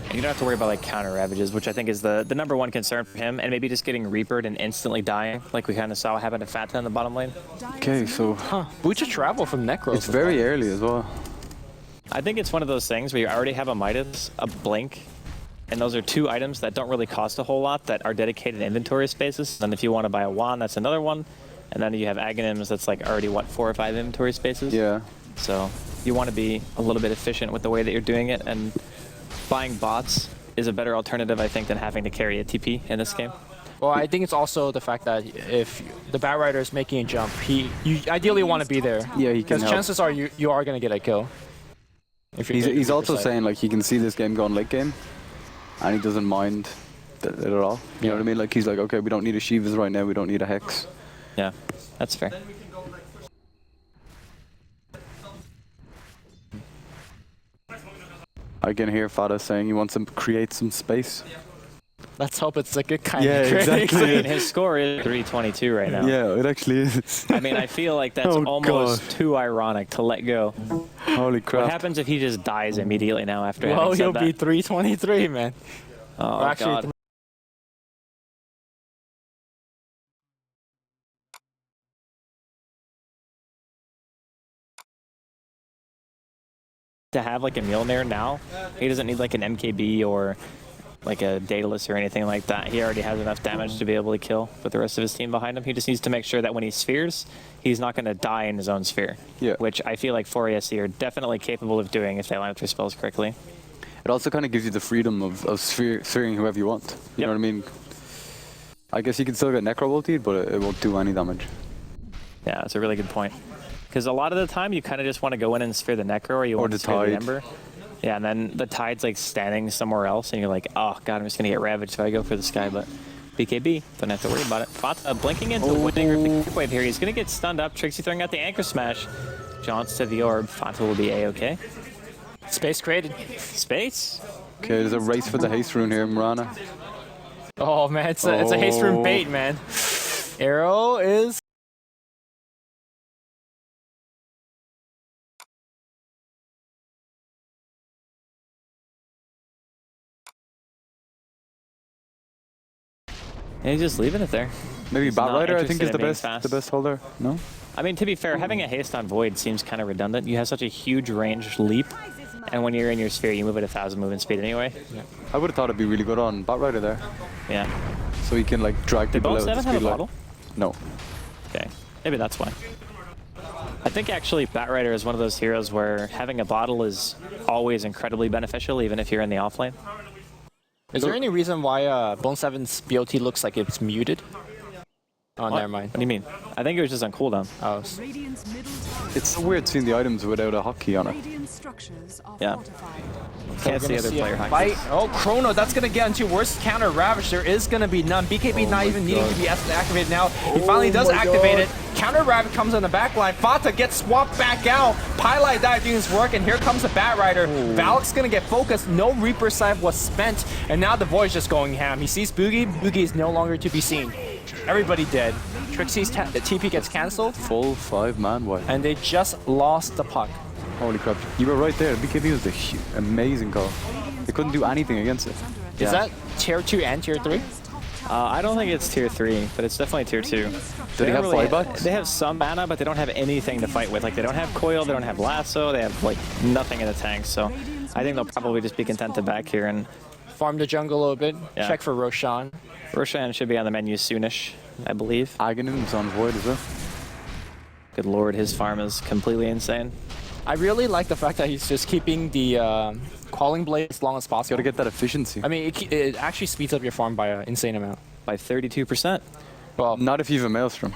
Speaker 1: And you don't have to worry about like counter ravages, which I think is the number one concern for him, and maybe just getting Reapered and instantly dying, like we kind of saw happen to Fata in the bottom lane.
Speaker 2: Okay, so...
Speaker 3: Bucha travel from Necro.
Speaker 2: It's very early as well.
Speaker 1: I think it's one of those things where you already have a Midas, a Blink, and those are 2 items that don't really cost a whole lot that are dedicated inventory spaces. And if you want to buy a wand, that's another one. And then you have Aghanims, that's like already, what, 4 or 5 inventory spaces?
Speaker 2: Yeah.
Speaker 1: So you want to be a little bit efficient with the way that you're doing it, and buying bots is a better alternative, I think, than having to carry a TP in this game.
Speaker 3: Well, I think it's also the fact that if the Bat Rider is making a jump, you ideally want to be there.
Speaker 2: Yeah, he can
Speaker 3: Because
Speaker 2: help.
Speaker 3: chances are you are going to get a kill. If you're
Speaker 2: He's also
Speaker 3: side.
Speaker 2: saying like he can see this game going late game, and he doesn't mind it at all. You know what I mean? Like he's like, okay, we don't need a Shivas right now. We don't need a Hex.
Speaker 1: Yeah, that's fair.
Speaker 2: I can hear Fada saying he wants to create some space.
Speaker 3: Let's hope it's a good kind
Speaker 2: Yeah,
Speaker 3: of creating.
Speaker 2: exactly.
Speaker 1: I mean, his score is 322 right now.
Speaker 2: Yeah, it actually is.
Speaker 1: I mean, I feel like that's
Speaker 2: Oh,
Speaker 1: almost
Speaker 2: God.
Speaker 1: too ironic to let go.
Speaker 2: Holy crap.
Speaker 1: What happens if he just dies immediately now after
Speaker 3: Well,
Speaker 1: having said
Speaker 3: he'll
Speaker 1: that?
Speaker 3: be 323, man.
Speaker 1: Oh,
Speaker 3: Or actually,
Speaker 1: God. To have like a Mjolnir now, he doesn't need like an MKB or like a Daedalus or anything like that. He already has enough damage to be able to kill with the rest of his team behind him. He just needs to make sure that when he spheres, he's not going to die in his own sphere.
Speaker 2: Yeah.
Speaker 1: Which I feel like 4ESC are definitely capable of doing if they line up their spells correctly.
Speaker 2: It also kind of gives you the freedom of spheering whoever you want. You know what I mean? I guess you can still get Necro ultied, but it won't do any damage.
Speaker 1: Yeah, that's a really good point. Because a lot of the time, you kind of just want to go in and sphere the Necro, or you
Speaker 2: Or
Speaker 1: want
Speaker 2: the
Speaker 1: to sphere the
Speaker 2: Tide.
Speaker 1: Ember. Yeah, and then the Tide's like standing somewhere else, and you're like, oh god, I'm just gonna get ravaged if I go for this guy, but BKB, don't have to worry about it. Fata blinking into winning wave here. He's gonna get stunned up. Trixi throwing out the anchor smash. Jaunts to the orb. Fata will be A-okay.
Speaker 3: Space created.
Speaker 1: Space?
Speaker 2: Okay, there's a race for the haste rune here, Murana.
Speaker 3: Oh man, it's a haste rune bait, man. Arrow is...
Speaker 1: Yeah, he's just leaving it there.
Speaker 2: Maybe
Speaker 1: He's
Speaker 2: Bat
Speaker 1: not
Speaker 2: Rider, I think, is
Speaker 1: interested
Speaker 2: the
Speaker 1: in being
Speaker 2: best holder. No?
Speaker 1: I mean, to be fair, having a haste on Void seems kind of redundant. You have such a huge range leap, and when you're in your sphere, you move at 1,000 movement speed anyway.
Speaker 2: Yeah. I would have thought it'd be really good on Bat Rider there.
Speaker 1: Yeah.
Speaker 2: So he can like drag
Speaker 1: Did
Speaker 2: people
Speaker 1: Bone
Speaker 2: out with
Speaker 1: 7
Speaker 2: the
Speaker 1: have a
Speaker 2: speed
Speaker 1: bottle?
Speaker 2: No.
Speaker 1: Okay. Maybe that's why. I think actually Bat Rider is one of those heroes where having a bottle is always incredibly beneficial, even if you're in the offlane.
Speaker 3: Is there any reason why Bone 7's BOT looks like it's muted? Oh, never mind.
Speaker 1: What do you mean? I think it was just on cooldown.
Speaker 3: Oh.
Speaker 2: It's so weird seeing the items without a hotkey on it.
Speaker 1: Yeah. Can't see other player
Speaker 3: Fight.
Speaker 1: hotkeys.
Speaker 3: Oh, Chrono, that's going to get into worst counter Ravage. There is going to be none. BKB not even needing to be activated now. He finally does activate it. Counter Ravage comes on the back line. Fata gets swapped back out. Pylite dive doing his work, and here comes the Bat Rider. Vaalix going to get focused. No Reaper side was spent, and now the Void's just going ham. He sees Buugi. Buugi is no longer to be seen. Everybody dead. Trixi's TP gets cancelled.
Speaker 2: Full 5-man wipe.
Speaker 3: And they just lost the puck.
Speaker 2: Holy crap. You were right there. BKB was the amazing call. They couldn't do anything against it.
Speaker 3: Is that tier 2 and tier 3?
Speaker 1: I don't think it's tier 3, but it's definitely tier 2.
Speaker 2: Do they have buybacks?
Speaker 1: They have some mana, but they don't have anything to fight with. Like, they don't have coil, they don't have lasso, they have like nothing in the tank. So I think they'll probably just be content to back here and
Speaker 3: farm the jungle a little bit.
Speaker 1: Yeah.
Speaker 3: Check for Roshan.
Speaker 1: Roshan should be on the menu soonish, I believe.
Speaker 2: Aghanim's on Void as well.
Speaker 1: Good lord, his farm is completely insane.
Speaker 3: I really like the fact that he's just keeping the Quelling Blade as long as possible.
Speaker 2: Gotta get that efficiency.
Speaker 3: I mean, it actually speeds up your farm by an insane amount.
Speaker 1: By 32%.
Speaker 3: Well,
Speaker 2: not if you have a Maelstrom.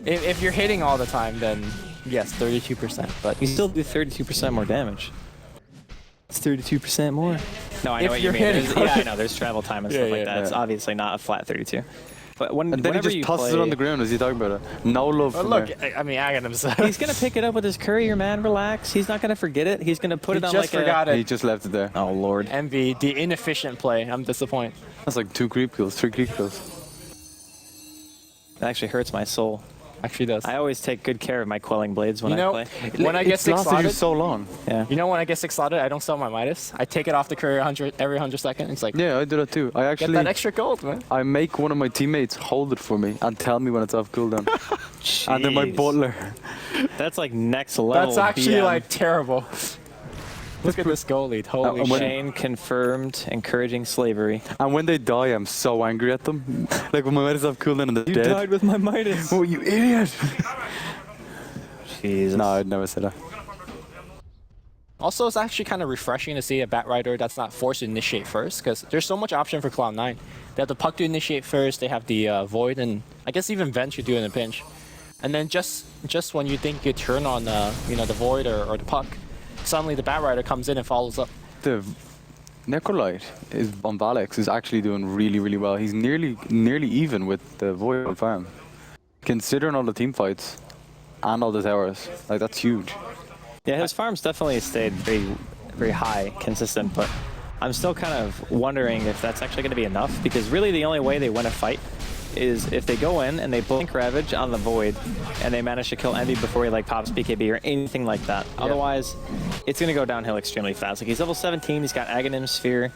Speaker 3: If you're hitting all the time, then yes, 32%. But
Speaker 1: you still do 32% more damage. It's 32% more. No, I know what you mean. Yeah, I know. There's travel time and stuff like that. It's obviously not a flat 32. But
Speaker 2: and then he just tosses it on the ground as you talk about it. No love from
Speaker 3: look,
Speaker 2: there.
Speaker 3: I mean, Aghanim's.
Speaker 1: He's going to pick it up with his courier, man. Relax. He's not going to forget it. He's going to put it on like
Speaker 3: it.
Speaker 2: He just left it there.
Speaker 1: Oh, Lord.
Speaker 3: Envy, the inefficient play. I'm disappointed.
Speaker 2: That's like 2 creep kills, 3 creep kills.
Speaker 1: That actually hurts my soul.
Speaker 3: Actually does.
Speaker 1: I always take good care of my quelling blades when I play.
Speaker 3: When I get 6 slotted,
Speaker 2: so long.
Speaker 1: Yeah.
Speaker 3: You know when I get 6 slotted, I don't sell my Midas. I take it off the courier every 100 seconds. It's like,
Speaker 2: yeah, I do that too. I actually
Speaker 3: get that extra gold, man.
Speaker 2: I make one of my teammates hold it for me and tell me when it's off cooldown. And then my butler.
Speaker 1: That's like next level.
Speaker 3: That's actually
Speaker 1: BM.
Speaker 3: like terrible. Look at this goal lead. Holy shit.
Speaker 1: Shane confirmed encouraging slavery.
Speaker 2: And when they die, I'm so angry at them. Like when my Midas off cooldown and they're
Speaker 1: You
Speaker 2: dead.
Speaker 1: died with my Midas.
Speaker 2: Oh, you idiot.
Speaker 1: Jesus.
Speaker 2: No, I'd never say that.
Speaker 3: Also, it's actually kind of refreshing to see a Bat Rider that's not forced to initiate first, because there's so much option for Cloud9. They have the puck to initiate first, they have the Void, and I guess even Vent should do in a pinch. And then just when you think you turn on you know, the Void or the puck, suddenly the Bat Rider comes in and follows up.
Speaker 2: The Necrolite on Vaalix is actually doing really, really well. He's nearly even with the Void farm. Considering all the team fights and all the towers, like that's huge.
Speaker 1: Yeah, his farm's definitely stayed very, very high, consistent, but I'm still kind of wondering if that's actually going to be enough, because really the only way they win a fight is if they go in and they blink Ravage on the Void and they manage to kill Envy before he like pops BKB or anything like that. Yeah. Otherwise, it's going to go downhill extremely fast. Like, he's level 17, he's got Aghanim Sphere,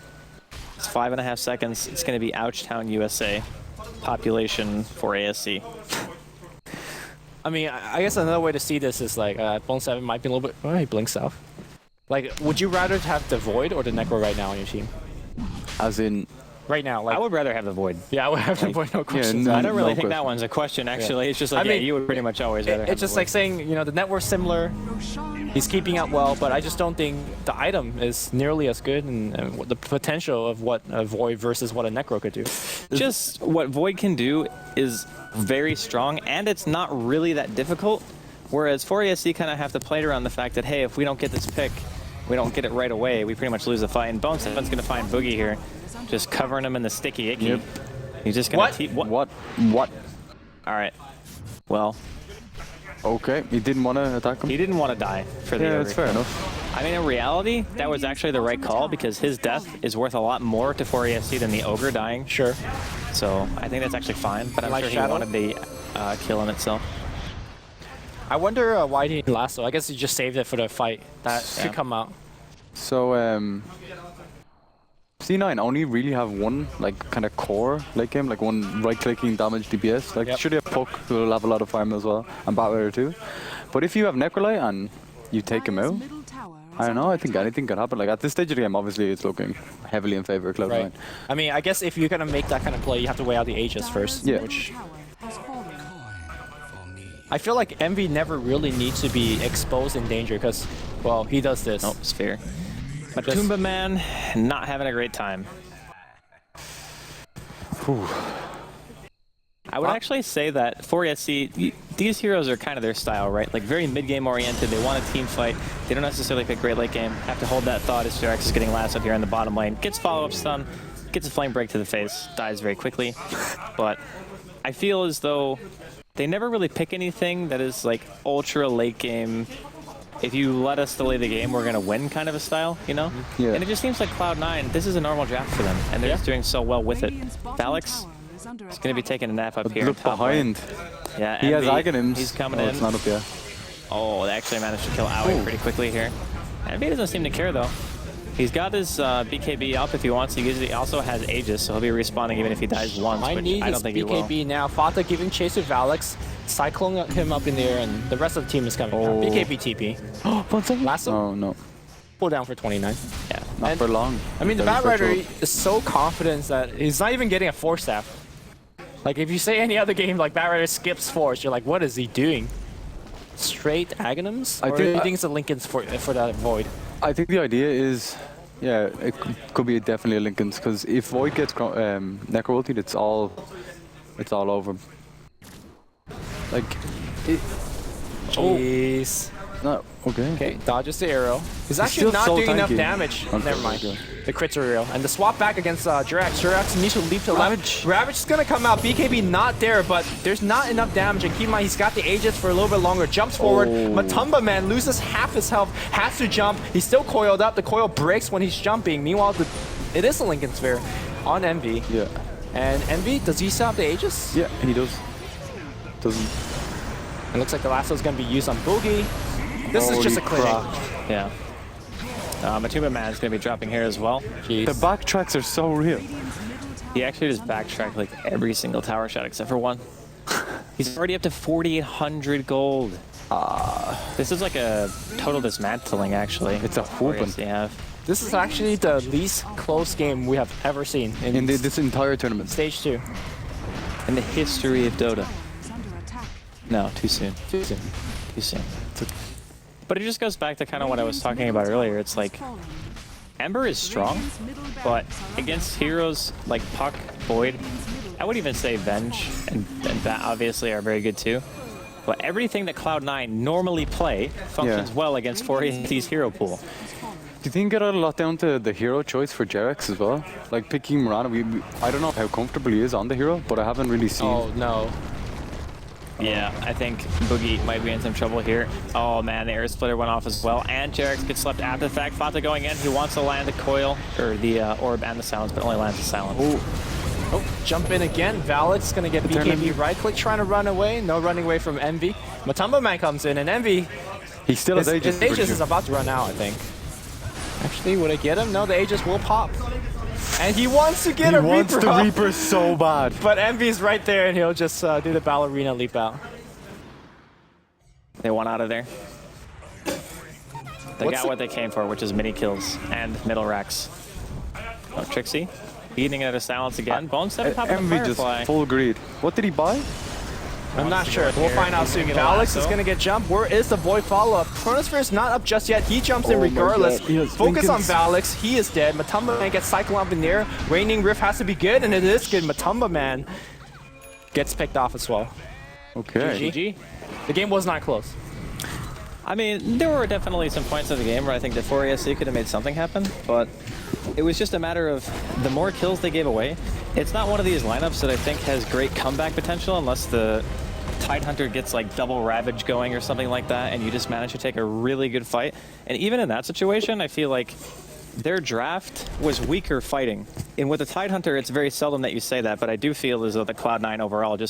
Speaker 1: it's 5.5 seconds, it's going to be Ouchtown, USA, population for ASC.
Speaker 3: I mean, I guess another way to see this is like Bone 7 might be a little bit... Oh, he blinks off. Like, would you rather have the Void or the Necro right now on your team?
Speaker 2: As in...
Speaker 3: Right now, like...
Speaker 1: I would rather have the Void.
Speaker 3: Yeah, I would have the Void, no questions.
Speaker 1: I don't really think that one's a question, actually. Yeah. It's just like, I mean, you would pretty much always rather have
Speaker 3: it's just like saying, you know, the network's similar, he's keeping out well, but I just don't think the item is nearly as good and the potential of what a Void versus what a Necro could do.
Speaker 1: Just what Void can do is very strong, and it's not really that difficult. Whereas for ASC kind of have to play around the fact that, hey, if we don't get this pick, we don't get it right away, we pretty much lose the fight. And Bone7's going to find Buugi here, just covering him in the sticky icky.
Speaker 2: Yep.
Speaker 1: He's just going to...
Speaker 2: What? All
Speaker 1: right. Well...
Speaker 2: Okay, he didn't want to attack him?
Speaker 1: He didn't want to die for the ogre.
Speaker 2: That's fair enough.
Speaker 1: I mean, in reality, that was actually the right call because his death is worth a lot more to 4ESC than the ogre dying.
Speaker 3: Sure.
Speaker 1: So I think that's actually fine, but I'm sure he wanted the kill in itself.
Speaker 3: I wonder why he didn't lasso. I guess he just saved it for the fight that could come out.
Speaker 2: So, C9 only really have one like kind of core late game, like one right-clicking damage DPS. Like should have Puck, who will have a lot of farm as well, and Batrider too. But if you have Necrolite and you take him out, I don't know. I think anything can happen. Like at this stage of the game, obviously it's looking heavily in favor of Cloud9.
Speaker 3: Right. I mean, I guess if you're gonna make that kind of play, you have to weigh out the Aegis first.
Speaker 2: Yeah.
Speaker 3: Which I feel like Envy never really needs to be exposed in danger because, well, he does this.
Speaker 1: Oh, Sphere. MATUMBAMAN not having a great time.
Speaker 2: Whew.
Speaker 1: I would actually say that 4ESC, these heroes are kind of their style, right? Like very mid-game oriented, they want a team fight, they don't necessarily pick great late game. Have to hold that thought as Jerax is getting lassoed here in the bottom lane. Gets follow-up stun, gets a flame break to the face, dies very quickly. But I feel as though they never really pick anything that is like ultra late game. If you let us delay the game, we're going to win kind of a style, you know?
Speaker 2: Yeah.
Speaker 1: And it just seems like Cloud9, this is a normal draft for them, and they're just doing so well with it. Vaalix is going to be taking a nap up here.
Speaker 2: Look behind.
Speaker 1: Yeah,
Speaker 2: he has Aghanim's.
Speaker 1: He's coming in.
Speaker 2: It's not up yet.
Speaker 1: Oh, they actually managed to kill Aoi pretty quickly here. Envy doesn't seem to care, though. He's got his BKB up if he wants. He also has Aegis, so he'll be respawning even if he dies once, which I don't think he will.
Speaker 3: BKB now. Fata giving chase with Vaalix, cycling him up in the air, and the rest of the team is coming.
Speaker 2: Oh.
Speaker 3: BKB TP. Lasso?
Speaker 2: Oh, no.
Speaker 3: Pull down for 29.
Speaker 1: Yeah.
Speaker 2: Not for long.
Speaker 3: I mean, the Batrider is so confident that he's not even getting a force staff. Like, if you say any other game, like, Batrider skips force, you're like, what is he doing? Straight Aghanims? Or do you think it's a Linken's for that Void?
Speaker 2: I think the idea is, yeah, it could be definitely a Linken's, because if Void gets Necro ulted, it's all over. Like,
Speaker 3: Jeez.
Speaker 2: No, okay.
Speaker 3: Okay, dodges the arrow. He's actually not doing enough damage.
Speaker 2: Okay,
Speaker 3: Never mind.
Speaker 2: okay.
Speaker 3: The crits are real. And the swap back against Jerax. Jerax needs to leap to left. Ravage is going to come out. BKB not there, but there's not enough damage. And keep in mind, he's got the Aegis for a little bit longer. Jumps forward. MATUMBAMAN loses half his health. Has to jump. He's still coiled up. The coil breaks when he's jumping. Meanwhile, it is a Linken Sphere on Envy.
Speaker 2: Yeah.
Speaker 3: And Envy, does he still have the Aegis?
Speaker 2: Yeah, he does. Doesn't.
Speaker 3: It looks like the lasso is going to be used on Buugi. This is just a clinic.
Speaker 1: Yeah. MATUMBAMAN is going to be dropping here as well.
Speaker 3: Jeez.
Speaker 2: The backtracks are so real.
Speaker 1: He actually just backtracked like every single tower shot except for one. He's already up to 4,800 gold. This is like a total dismantling, actually.
Speaker 2: It's a whooping.
Speaker 3: This is actually the least close game we have ever seen in
Speaker 2: this entire tournament.
Speaker 3: Stage 2.
Speaker 1: In the history of Dota. No, too soon.
Speaker 3: Too soon.
Speaker 1: Too soon. But it just goes back to kind of what I was talking about earlier. It's like, Ember is strong, but against heroes like Puck, Void, I would even say Venge and Bat obviously are very good too. But everything that Cloud9 normally play functions well against 4ESC's hero pool.
Speaker 2: Do you think it got a lot down to the hero choice for Jerax as well? Like picking Mirana, I don't know how comfortable he is on the hero, but I haven't really seen.
Speaker 3: Oh, no.
Speaker 1: Yeah, I think Buugi might be in some trouble here. Oh man, the air splitter went off as well, and Jerax gets left after the fact. Fata going in, he wants to land the coil, or the orb and the silence, but only lands the silence.
Speaker 3: Oh, jump in again. Vaalix gonna get BKB right click, trying to run away. No running away from Envy. MATUMBAMAN comes in, and Envy,
Speaker 2: he still has Aegis.
Speaker 3: His Aegis is about to run out, I think. Actually, would I get him? No, the Aegis will pop. And he wants to get a Reaper. He wants the
Speaker 2: Reaper so bad.
Speaker 3: But Envy's right there, and he'll just do the ballerina leap out.
Speaker 1: They want out of there. They got what they came for, which is mini kills and middle racks. Oh, Trixi eating at a silence again. Bone7 popping the
Speaker 2: Envy
Speaker 1: Firefly.
Speaker 2: just full greed. What did he buy?
Speaker 3: I'm not sure. We'll find out soon. Vaalix is going to get jumped. Where is the Void follow-up? Chronosphere is not up just yet. He jumps in regardless. Focus on Vaalix. He is dead. MATUMBAMAN gets cycled up in the air. Raining Rift has to be good, and it is good. MATUMBAMAN gets picked off as well.
Speaker 2: Okay.
Speaker 1: GG.
Speaker 3: The game was not close.
Speaker 1: I mean, there were definitely some points in the game where I think the 4 ESC could have made something happen, but it was just a matter of the more kills they gave away. It's not one of these lineups that I think has great comeback potential unless the Tidehunter gets like double Ravage going or something like that, and you just manage to take a really good fight. And even in that situation, I feel like their draft was weaker fighting. And with the Tidehunter, it's very seldom that you say that, but I do feel as though the Cloud9 overall just